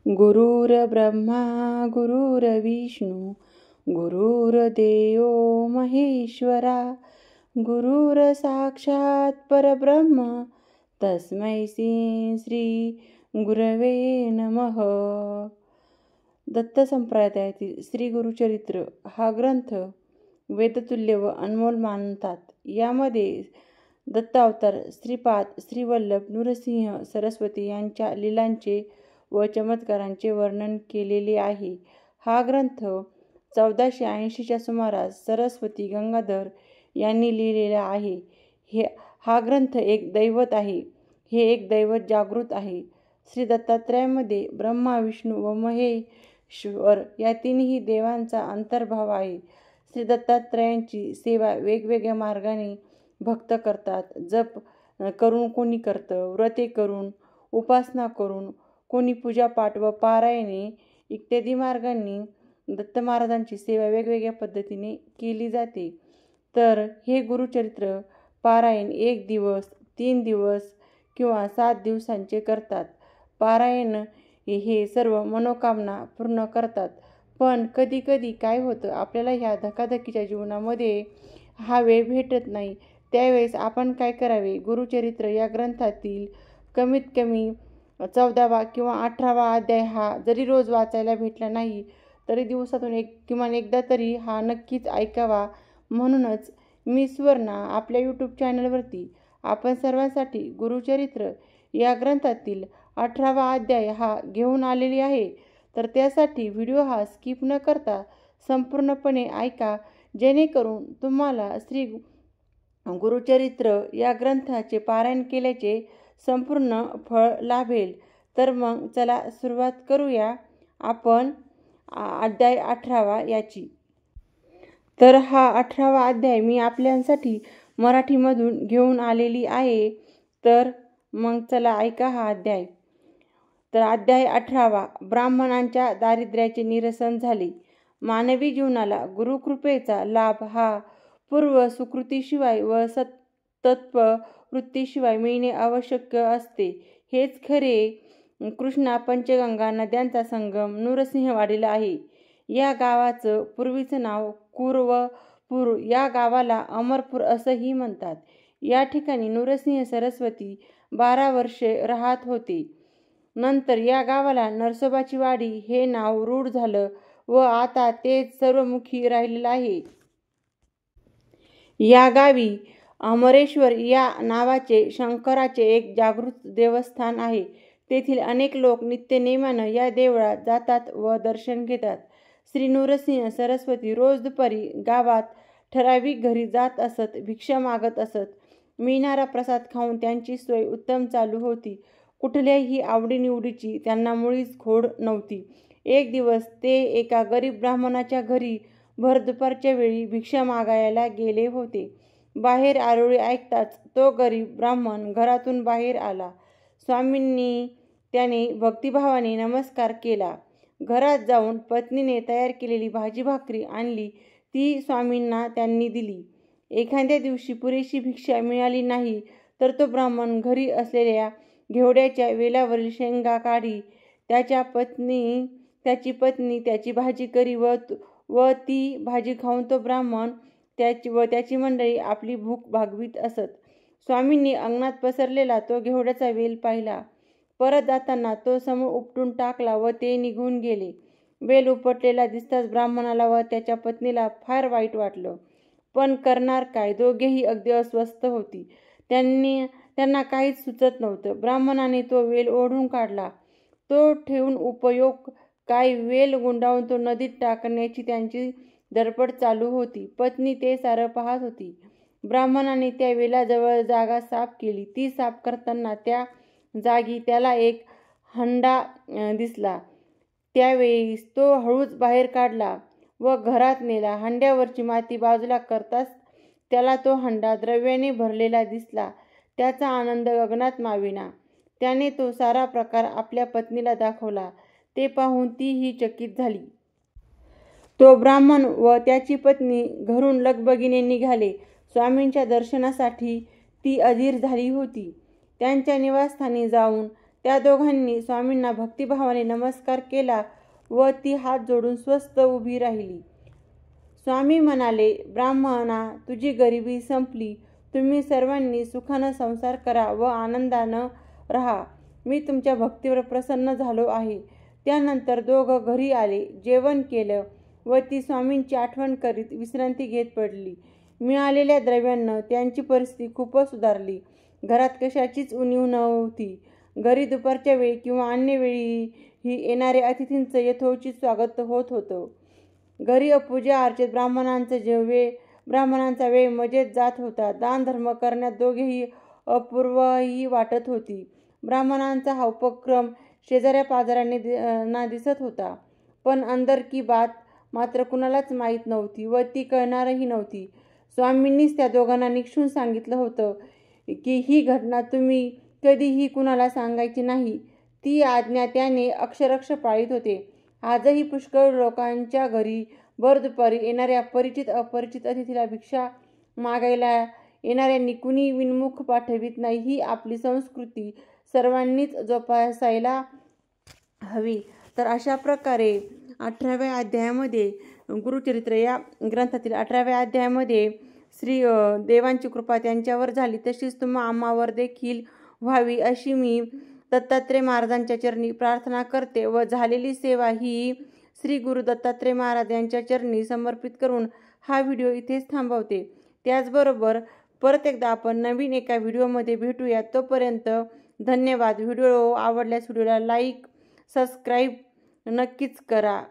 गुरुर्ब्रह्मा गुरुर्विष्णू गुरुर्देवो महेश्वरा गुरुर्साक्षात् परब्रह्म तस्मै श्री गुरवे नमः. दत्त संप्रदायातील श्री गुरुचरित्र हा ग्रंथ वेदतुल्य व अनमोल मानतात. यामध्ये दत्तावतार श्रीपाद श्रीवल्लभ नृसिंह सरस्वती यांच्या लीलांचे व चमत्कारांचे वर्णन केलेले आहे. हा ग्रंथ 1480च्या सुमारास सरस्वती गंगाधर यांनी लिहिलेला आहे. हा ग्रंथ एक दैवत आहे. हे एक दैवत जागृत आहे. श्री दत्तात्रयामध्ये ब्रह्मा विष्णू व महेश्वर या तिन्ही देवांचा अंतर्भाव आहे. श्री दत्तात्रयांची सेवा वेगवेगळ्या मार्गाने भक्त करतात. जप करून कोणी करतं, व्रते करून, उपासना करून, कोणी पूजापाठ व पारायणे इत्यादी मार्गांनी दत्त महाराजांची सेवा वेगवेगळ्या पद्धतीने केली जाते. तर हे गुरुचरित्र पारायण 1 दिवस, 3 दिवस किंवा 7 दिवसांचे करतात. पारायण हे सर्व मनोकामना पूर्ण करतात. पण कधी कधी काय होतं, आपल्याला ह्या धकाधकीच्या जीवनामध्ये हा वेळ भेटत नाही. त्यावेळेस आपण काय करावे? गुरुचरित्र या ग्रंथातील कमीत कमी 14वा किंवा 18वा अध्याय हा जरी रोज वाचायला भेटला नाही तरी दिवसातून किमान एकदा तरी हा नक्कीच ऐकावा. म्हणूनच मी सुवर्णा आपल्या यूट्यूब चॅनलवरती आपण सर्वांसाठी गुरुचरित्र या ग्रंथातील 18वा अध्याय हा घेऊन आलेली आहे. तर त्यासाठी व्हिडिओ हा स्किप न करता संपूर्णपणे ऐका, जेणेकरून तुम्हाला श्री गुरुचरित्र या ग्रंथाचे पारायण केल्याचे संपूर्ण फळ लाभेल. तर मग चला सुरुवात करूया आपण अध्याय 18वा याची. तर हा 18वा अध्याय मी आपल्यासाठी मराठीमधून घेऊन आलेली आहे. तर मग चला ऐका हा अध्याय. तर अध्याय 18वा. ब्राह्मणांच्या दारिद्र्याचे निरसन झाले. मानवी जीवनाला गुरुकृपेचा लाभ हा पूर्व सुकृतीशिवाय व सत्तत्व वृत्तीशिवाय मिळणे आवश्यक असते. हेच खरे कृष्णा पंचगंगा नद्यांचा संगम नृसिंहवाडीला आहे. या गावाचं पूर्वीचं नाव कुरवपूर. या गावाला अमरपूर असंही म्हणतात. या ठिकाणी नृसिंह सरस्वती 12 वर्षे राहत होते. नंतर या गावाला नरसोबाची वाडी हे नाव रूढ झालं व आता तेच सर्वमुखी राहिलेलं आहे. या गावी अमरेश्वर या नावाचे शंकराचे एक जागृत देवस्थान आहे. तेथील अनेक लोक नित्यनेमानं या देवळात जातात व दर्शन घेतात. श्री नृसिंह सरस्वती रोज दुपारी गावात ठराविक घरी जात असत. भिक्षा मागत असत. मिळणारा प्रसाद खाऊन त्यांची सोय उत्तम चालू होती. कुठल्याही आवडीनिवडीची त्यांना मुळीच खोड नव्हती. एक दिवस ते एका गरीब ब्राह्मणाच्या घरी भर दुपारच्या वेळी भिक्षा मागायला गेले होते. बाहेर आरोळी ऐकताच तो गरीब ब्राह्मण घरातून बाहेर आला. स्वामींनी त्याने भक्तिभावाने नमस्कार केला. घरात जाऊन पत्नीने तयार केलेली भाजी भाकरी आणली. ती स्वामींना त्यांनी दिली. एखाद्या दिवशी पुरेशी भिक्षा मिळाली नाही तर तो ब्राह्मण घरी असलेल्या घेवड्याच्या वेलावरील शेंगा काढी. त्याची पत्नी त्याची भाजी करी व ती भाजी खाऊन तो ब्राह्मण त्याची मंडळी आपली भूक भागवीत असत. स्वामींनी अंगणात पसरलेला तो घेवड्याचा वेल पाहिला. परत जाताना तो समूळ उपटून टाकला व ते निघून गेले. वेल उपटलेला दिसताच ब्राह्मणाला व त्याच्या पत्नीला फार वाईट वाटलं. पण करणार काय? दोघेही अगदी अस्वस्थ होती. त्यांना काहीच सुचत नव्हतं. ब्राह्मणाने तो वेल ओढून काढला. तो ठेवून उपयोग काय? वेल गुंडाळून तो नदीत टाकण्याची त्यांची धडपड चालू होती. पत्नी ते सारं पाहत होती. ब्राह्मणाने त्या वेलाजवळ जागा साफ केली. ती साफ करताना त्या जागी त्याला एक हंडा दिसला. त्यावेळी तो हळूच बाहेर काढला व घरात नेला. हंड्यावरची माती बाजूला करताच त्याला तो हंडा द्रव्याने भरलेला दिसला. त्याचा आनंद गगनात मावेना. त्याने तो सारा प्रकार आपल्या पत्नीला दाखवला. ते पाहून तीही चकित झाली. तो ब्राह्मण व त्याची पत्नी घरून लगबगीने निघाले. स्वामींच्या दर्शनासाठी ती अधीर झाली होती. त्यांच्या निवासस्थानी जाऊन त्या दोघांनी स्वामींना भक्तिभावाने नमस्कार केला व ती हात जोडून स्वस्थ उभी राहिली. स्वामी म्हणाले, ब्राह्मणा, तुझी गरिबी संपली. तुम्ही सर्वांनी सुखानं संसार करा व आनंदानं राहा. मी तुमच्या भक्तीवर प्रसन्न झालो आहे. त्यानंतर दोघं घरी आले, जेवण केलं व ती स्वामींची आठवण करीत विश्रांती घेत पडली. मिळालेल्या द्रव्यानं त्यांची परिस्थिती खूपच सुधारली. घरात कशाचीच उणीव नव्हती. घरी दुपारच्या वेळी किंवा अन्य वेळीही येणाऱ्या अतिथींचं यथोचित स्वागत होत होतं. घरी पूजा अर्चेत ब्राह्मणांचा वेळ मजेत जात होता. दानधर्म करण्यात दोघेही अपूर्वही वाटत होती. ब्राह्मणांचा हा उपक्रम शेजाऱ्या पाजाऱ्यांना दिसत होता, पण अंदर की बात मात्र कुणालाच माहीत नव्हती व ती कळणारही नव्हती. स्वामींनीच त्या दोघांना निक्षून सांगितलं होतं की ही घटना तुम्ही कधीही कुणाला सांगायची नाही. ती आज्ञा त्याने अक्षरशः पाळीत होते. आजही पुष्कळ लोकांच्या घरी भर दुपारी येणाऱ्या परिचित अपरिचित अतिथीला भिक्षा मागायला येणाऱ्यांनी कुणी विनमुख पाठवित नाही. ही आपली संस्कृती सर्वांनीच जोपासायला हवी. तर अशा प्रकारे 18व्या अध्यायामध्ये गुरुचरित्र या ग्रंथातील 18व्या अध्यायामध्ये श्री देवांची कृपा त्यांच्यावर झाली, तशीच तुम्हा आम्हावर देखील व्हावी अशी मी दत्तात्रेय महाराजांच्या चरणी प्रार्थना करते व झालेली सेवा ही श्री गुरु दत्तात्रेय महाराज यांच्या चरणी समर्पित करून हा व्हिडिओ इथेच थांबवते. त्याचबरोबर परत एकदा आपण नवीन एका व्हिडिओमध्ये भेटूया. तोपर्यंत धन्यवाद. व्हिडिओ आवडल्यास व्हिडिओला लाईक, सबस्क्राईब नक्कीच करा.